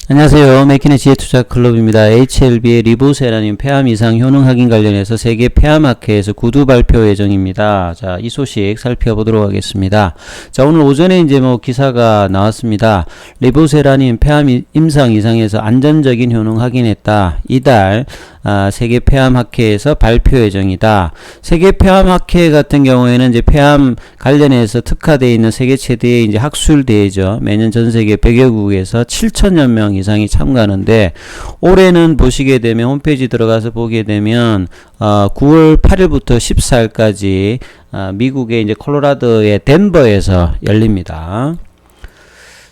안녕하세요. 맥킨의 지혜투자클럽입니다. HLB의 리보세라늄 폐암 이상 효능 확인 관련해서 세계 폐암학회에서 구두 발표 예정입니다. 자, 이 소식 살펴보도록 하겠습니다. 자, 오늘 오전에 이제 기사가 나왔습니다. 리보세라늄 폐암 임상 이상에서 안전적인 효능 확인했다. 이달 세계 폐암학회에서 발표 예정이다. 세계 폐암학회 같은 경우에는 이제 폐암 관련해서 특화되어 있는 세계 최대의 이제 학술 대회죠. 매년 전 세계 100여 국에서 7천여 명 이상이 참가하는데, 올해는 보시게 되면 홈페이지 들어가서 보게 되면 9월 8일부터 14일까지 미국의 이제 콜로라도의 덴버에서 열립니다.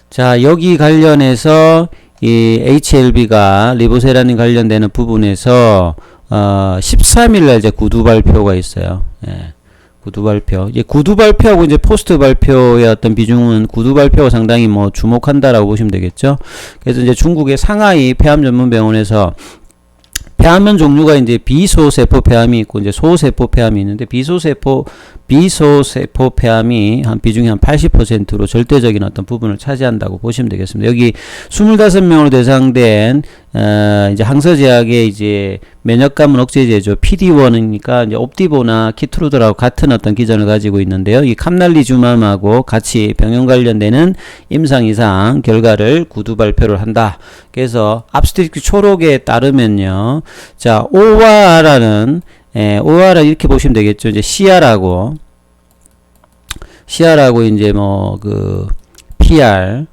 자, 여기 관련해서 이 HLB가 리보세라늄 관련되는 부분에서 13일날 이제 구두 발표가 있어요. 예. 구두 발표. 이제 구두 발표하고 이제 포스트 발표의 어떤 비중은 구두 발표가 상당히 주목한다라고 보시면 되겠죠. 그래서 이제 중국의 상하이 폐암 전문 병원에서 폐암은 종류가 이제 비소세포 폐암이 있고 이제 소세포 폐암이 있는데, 비소세포 폐암이 비중이 한 80%로 절대적인 어떤 부분을 차지한다고 보시면 되겠습니다. 여기 25명으로 대상된 이제 항서제약의 이제 면역감은 억제제죠. PD-1이니까 이제 옵디보나 키트루드라고 같은 어떤 기전을 가지고 있는데요. 이 캄날리주맘하고 같이 병용 관련되는 임상 이상 결과를 구두 발표를 한다. 그래서 압스트릭트 초록에 따르면요. 자, ORR은 ORR 이렇게 보시면 되겠죠. 이제 CR하고 이제 PR,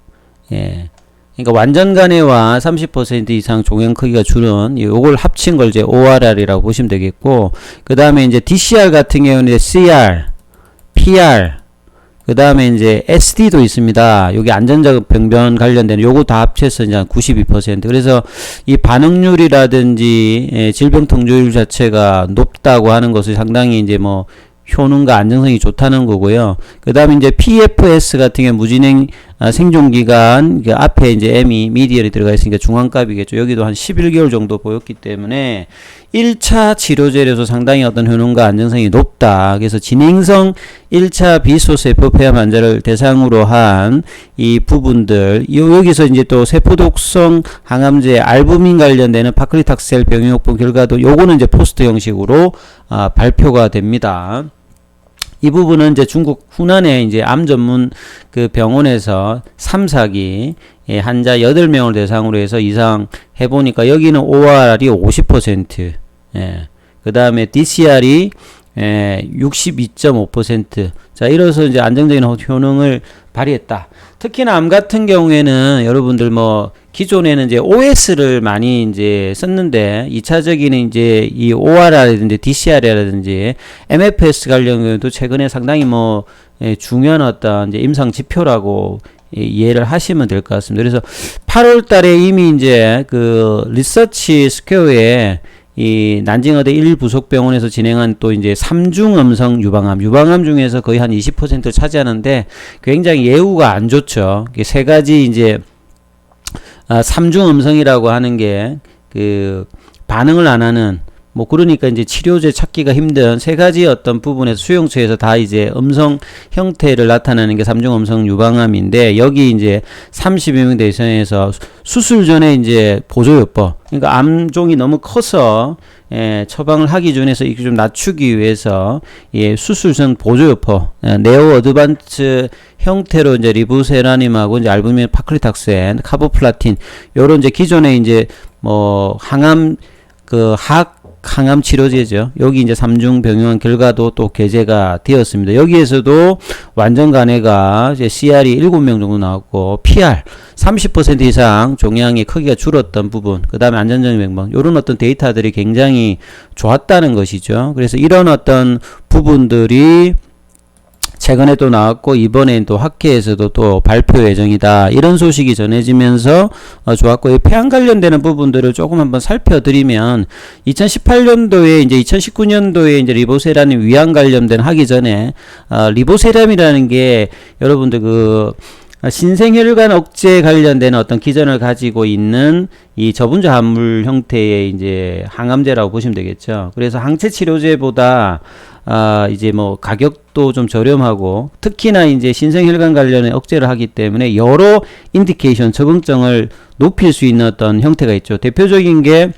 그러니까 완전 간해와 30% 이상 종양 크기가 줄은 요걸 합친 걸 이제 ORR이라고 보시면 되겠고, 그 다음에 이제 DCR 같은 경우는 CR, PR, 그 다음에 이제 SD도 있습니다. 여기 안전적 병변 관련된 요거 다 합쳐서 이제 92%. 그래서 이 반응률이라든지 질병 통조율 자체가 높다고 하는 것을 상당히 이제 효능과 안정성이 좋다는 거고요. 그 다음에 이제 PFS 같은 경우 무진행 생존기간, 그 앞에 이제 M이 미디얼이 들어가 있으니까 중앙값이겠죠. 여기도 한 11개월 정도 보였기 때문에 1차 치료제로서 상당히 어떤 효능과 안정성이 높다. 그래서 진행성 1차 비소세포 폐암 환자를 대상으로 한 이 부분들, 여기서 이제 또 세포독성 항암제 알부민 관련되는 파클리탁셀 병용학본 결과도 요거는 이제 포스트 형식으로 발표가 됩니다. 이 부분은 이제 중국 후난의 이제 암 전문 그 병원에서 3사기 환자 8명을 대상으로 해서 이상 해보니까 여기는 ORR이 50%, 그 다음에 DCR이 62.5%. 자, 이로써 이제 안정적인 효능을 발휘했다. 특히나 암 같은 경우에는 여러분들 기존에는 이제 OS를 많이 이제 썼는데, 2차적인 이제 이 ORR이라든지 DCR이라든지 MFS 관련도 최근에 상당히 중요한 어떤 이제 임상 지표라고 이해를 하시면 될 것 같습니다. 그래서 8월 달에 이미 이제 그 리서치 스퀘어에 이 난징어대 1부속병원에서 진행한 또 이제 3중 음성 유방암 중에서 거의 한 20%를 차지하는데 굉장히 예후가 안 좋죠. 세 가지 이제 3중 음성이라고 하는 게 그 반응을 안 하는, 그러니까 이제 치료제 찾기가 힘든 세 가지 어떤 부분에서 수용처에서 다 이제 음성 형태를 나타내는 게 3중 음성 유방암인데, 여기 이제 30여 명 대상에서 수술 전에 이제 보조요법, 그러니까 암종이 너무 커서 처방을 하기 전에서 이렇게 좀 낮추기 위해서 수술 전 보조요법, 네오 어드반스 형태로 이제 리보세라늄하고 이제 알부민 파클리탁센, 카보플라틴, 요런 이제 기존에 이제 항암 항암 치료제죠. 여기 이제 3중 병용한 결과도 또 게재가 되었습니다. 여기에서도 완전 간해가 이제 CR이 7명 정도 나왔고, PR 30% 이상 종양의 크기가 줄었던 부분, 그 다음에 안전적인 명방, 요런 어떤 데이터들이 굉장히 좋았다는 것이죠. 그래서 이런 어떤 부분들이 최근에 또 나왔고, 이번엔 또 학회에서도 또 발표 예정이다. 이런 소식이 전해지면서 좋았고, 이 폐암 관련되는 부분들을 조금 한번 살펴드리면, 2018년도에 이제 2019년도에 이제 리보세라늄 위암 관련된 하기 전에 리보세라늄이라는 게 여러분들 신생혈관 억제 관련된 어떤 기전을 가지고 있는 이 저분자 함물 형태의 이제 항암제라고 보시면 되겠죠. 그래서 항체 치료제보다 이제 뭐 가격도 좀 저렴하고 특히나 이제 신생혈관 관련의 억제를 하기 때문에 여러 인디케이션 적응증을 높일 수 있는 어떤 형태가 있죠. 대표적인 게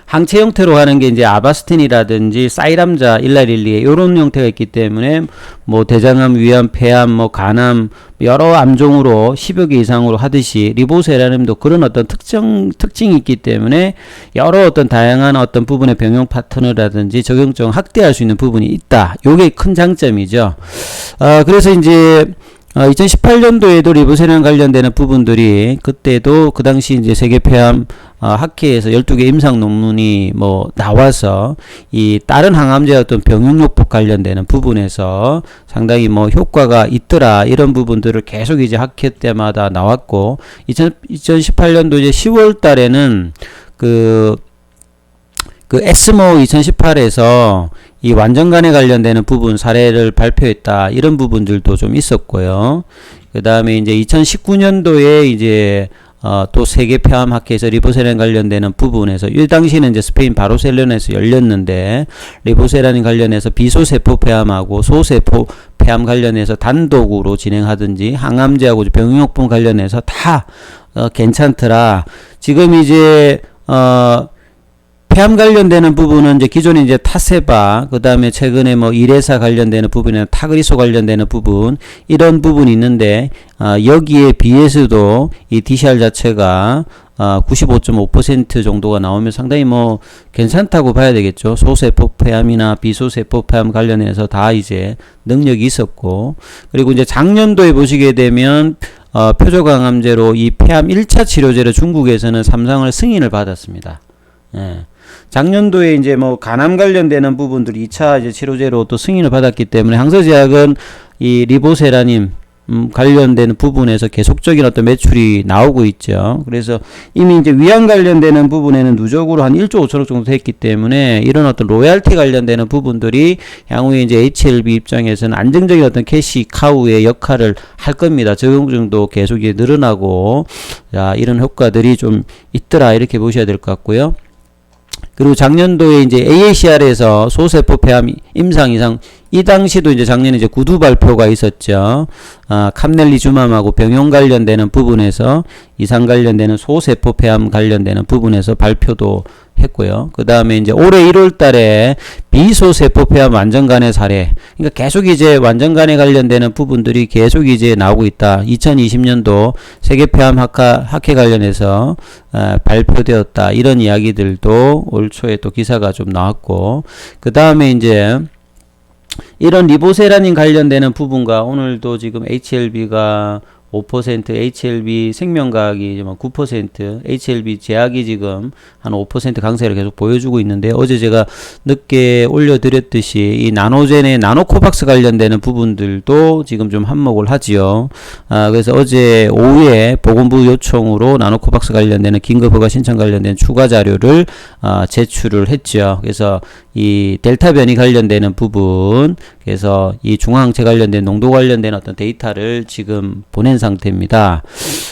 항체 형태로 하는 게 이제 아바스틴이라든지 사이람자, 일라릴리에 이런 형태가 있기 때문에 뭐 대장암, 위암, 폐암, 뭐 간암 여러 암종으로 10여 개 이상으로 하듯이 리보세라님도 그런 어떤 특징이 있기 때문에 여러 어떤 다양한 어떤 부분의 병용 파트너라든지 적용증 확대할 수 있는 부분이 있다. 요게 큰 장점이죠. 그래서 이제 2018년도에도 리보세랑 관련되는 부분들이 그때도 그 당시 이제 세계폐암 학회에서 12개 임상 논문이 뭐 나와서 이 다른 항암제 어떤 병용요법 관련되는 부분에서 상당히 뭐 효과가 있더라 이런 부분들을 계속 이제 학회 때마다 나왔고 2018년도 이제 10월 달에는 그 에스모 2018에서 이 완전간에 관련되는 부분 사례를 발표했다 이런 부분들도 좀 있었고요. 그 다음에 이제 2019년도에 이제 또 세계 폐암 학회에서 리보세란 관련되는 부분에서 이 당시는 이제 스페인 바르셀로나에서 열렸는데 리보세란 관련해서 비소세포 폐암하고 소세포 폐암 관련해서 단독으로 진행하든지 항암제하고 병용요법 관련해서 다 괜찮더라. 지금 이제 폐암 관련되는 부분은 이제 기존에 이제 타세바, 그 다음에 최근에 뭐 이레사 관련되는 부분이나 타그리소 관련되는 부분, 이런 부분이 있는데, 여기에 비해서도 이 DCR 자체가 95.5% 정도가 나오면 상당히 뭐 괜찮다고 봐야 되겠죠. 소세포 폐암이나 비소세포 폐암 관련해서 다 이제 능력이 있었고, 그리고 이제 작년도에 보시게 되면 표적항암제로 이 폐암 1차 치료제를 중국에서는 3상을 승인을 받았습니다. 예. 작년도에 이제 뭐 간암 관련되는 부분들이 2차 이제 치료제로 또 승인을 받았기 때문에 항서제약은 이 리보세라님 관련되는 부분에서 계속적인 어떤 매출이 나오고 있죠. 그래서 이미 이제 위암 관련되는 부분에는 누적으로 한 1조 5천억 정도 됐기 때문에 이런 어떤 로얄티 관련되는 부분들이 향후에 이제 HLB 입장에서는 안정적인 어떤 캐시 카우의 역할을 할 겁니다. 적용증도 계속 이제 늘어나고, 자, 이런 효과들이 좀 있더라 이렇게 보셔야 될 것 같고요. 그리고 작년도에 이제 AACR에서 소세포 폐암 임상 이상, 이 당시도 이제 작년에 이제 구두 발표가 있었죠. 캄넬리주맘하고 병용 관련되는 부분에서 이상 관련되는 소세포 폐암 관련되는 부분에서 발표도 했고요. 그 다음에 이제 올해 1월 달에 비소세포 폐암 완전간의 사례. 그러니까 계속 이제 완전간에 관련되는 부분들이 계속 이제 나오고 있다. 2020년도 세계폐암 학회 관련해서 발표되었다. 이런 이야기들도 올 초에 또 기사가 좀 나왔고. 그 다음에 이제 이런 리보세라닌 관련되는 부분과 오늘도 지금 HLB가 5%, HLB 생명과학이 9%, HLB 제약이 지금 한 5% 강세를 계속 보여주고 있는데, 어제 제가 늦게 올려드렸듯이 이 나노젠의 나노코박스 관련되는 부분들도 지금 좀 한몫을 하지요. 그래서 어제 오후에 보건부 요청으로 나노코박스 관련되는 긴급허가 신청 관련된 추가 자료를 제출을 했죠. 그래서 이 델타 변이 관련되는 부분, 그래서 이 중화항체 관련된 농도 관련된 어떤 데이터를 지금 보낸 상태입니다.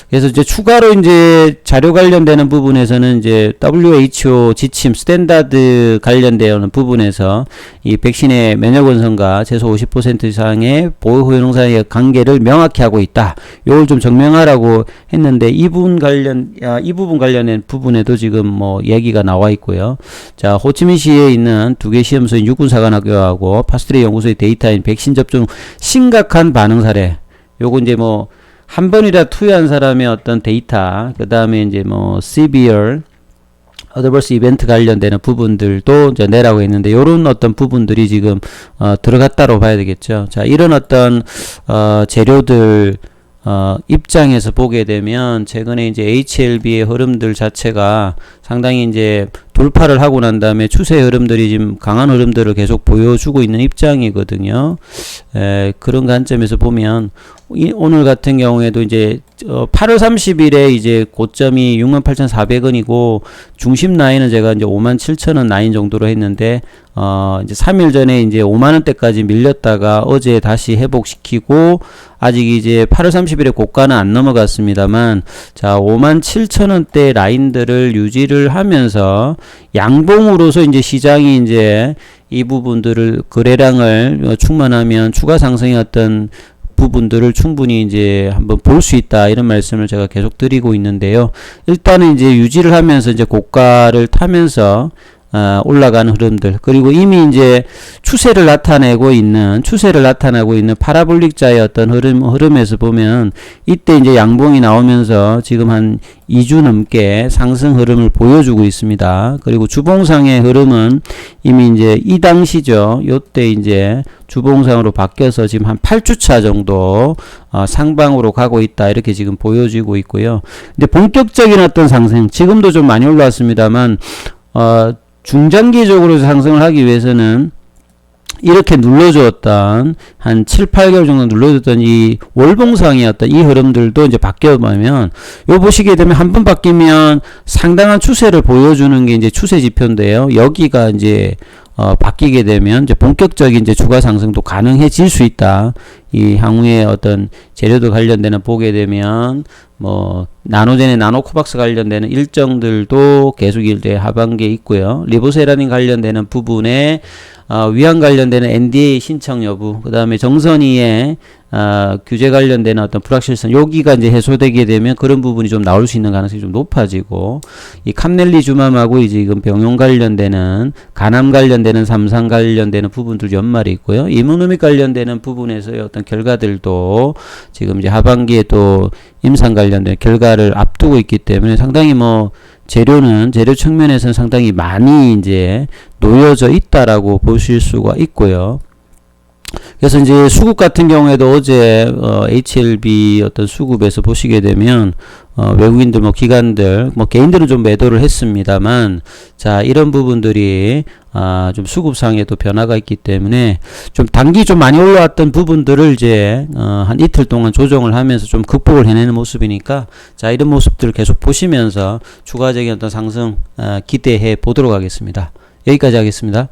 그래서 이제 추가로 이제 자료 관련되는 부분에서는 이제 WHO 지침 스탠다드 관련되는 부분에서 이 백신의 면역 원성과 최소 50% 이상의 보호 효능 사이의 관계를 명확히 하고 있다. 요걸 좀 증명하라고 했는데 이 부분 관련된 부분에도 지금 뭐 얘기가 나와 있고요. 자, 호치민시에 있는 두 개 시험소인 육군사관학교하고 파스트리 연구소의 데이터인 백신 접종 심각한 반응 사례. 요거 이제 뭐 한 번이라 투여한 사람의 어떤 데이터, 그 다음에 이제 뭐 severe adverse event 관련되는 부분들도 이제 내라고 했는데, 요런 어떤 부분들이 지금 들어갔다고 봐야 되겠죠. 자, 이런 어떤 재료들 입장에서 보게 되면 최근에 이제 HLB의 흐름들 자체가 상당히 이제 돌파를 하고 난 다음에 추세 흐름들이 지금 강한 흐름들을 계속 보여주고 있는 입장이거든요. 그런 관점에서 보면 오늘 같은 경우에도 이제 8월 30일에 이제 고점이 68,400원이고 중심 라인은 제가 이제 57,000원 라인 정도로 했는데 이제 3일 전에 이제 5만원대까지 밀렸다가 어제 다시 회복시키고 아직 이제 8월 30일에 고가는 안 넘어갔습니다만 자 57,000원대 라인들을 유지를 하면서 양봉으로서 이제 시장이 이제 이 부분들을 거래량을 충만하면 추가 상승의 어떤 부분들을 충분히 이제 한번 볼 수 있다 이런 말씀을 제가 계속 드리고 있는데요. 일단은 이제 유지를 하면서 이제 고가를 타면서 올라가는 흐름들 그리고 이미 이제 추세를 나타내고 있는 파라볼릭자의 어떤 흐름에서 보면 이때 이제 양봉이 나오면서 지금 한 2주 넘게 상승 흐름을 보여주고 있습니다. 그리고 주봉상의 흐름은 이미 이제 이 당시죠. 요때 이제 주봉상으로 바뀌어서 지금 한 8주차 정도 상방으로 가고 있다 이렇게 지금 보여지고 있고요. 근데 본격적인 어떤 상승 지금도 좀 많이 올라왔습니다만 중장기적으로 상승을 하기 위해서는 이렇게 눌러주었던 한 7, 8개월 정도 눌러줬던 이 월봉상의 어떤 이 흐름들도 이제 바뀌어보면 요 보시게 되면 한 번 바뀌면 상당한 추세를 보여주는 게 이제 추세 지표인데요. 여기가 이제 바뀌게 되면 이제 본격적인 이제 추가 상승도 가능해질 수 있다. 이 향후에 어떤 재료도 관련되는 보게 되면 뭐 나노젠의 나노코박스 관련되는 일정들도 계속 이제 하반기에 있고요. 리보세라닌 관련되는 부분에 위안 관련되는 NDA 신청 여부, 그 다음에 정선이의 규제 관련되는 어떤 불확실성, 여기가 이제 해소되게 되면 그런 부분이 좀 나올 수 있는 가능성이 좀 높아지고, 이 캄넬리주맘하고 이제 지금 병용 관련되는, 간암 관련되는, 삼상 관련되는 부분들 연말이 있고요. 이무노믹 관련되는 부분에서의 어떤 결과들도 지금 이제 하반기에 또 임상 관련된 결과를 앞두고 있기 때문에 상당히 뭐 재료 측면에서는 상당히 많이 이제 놓여져 있다라고 보실 수가 있고요. 그래서 이제 수급 같은 경우에도 어제 HLB 어떤 수급에서 보시게 되면 외국인들 뭐 기관들 뭐 개인들은 좀 매도를 했습니다만 자 이런 부분들이 좀 수급상에도 변화가 있기 때문에 좀 단기 좀 많이 올라왔던 부분들을 이제 한 이틀 동안 조정을 하면서 좀 극복을 해내는 모습이니까 자 이런 모습들을 계속 보시면서 추가적인 어떤 상승 기대해 보도록 하겠습니다. 여기까지 하겠습니다.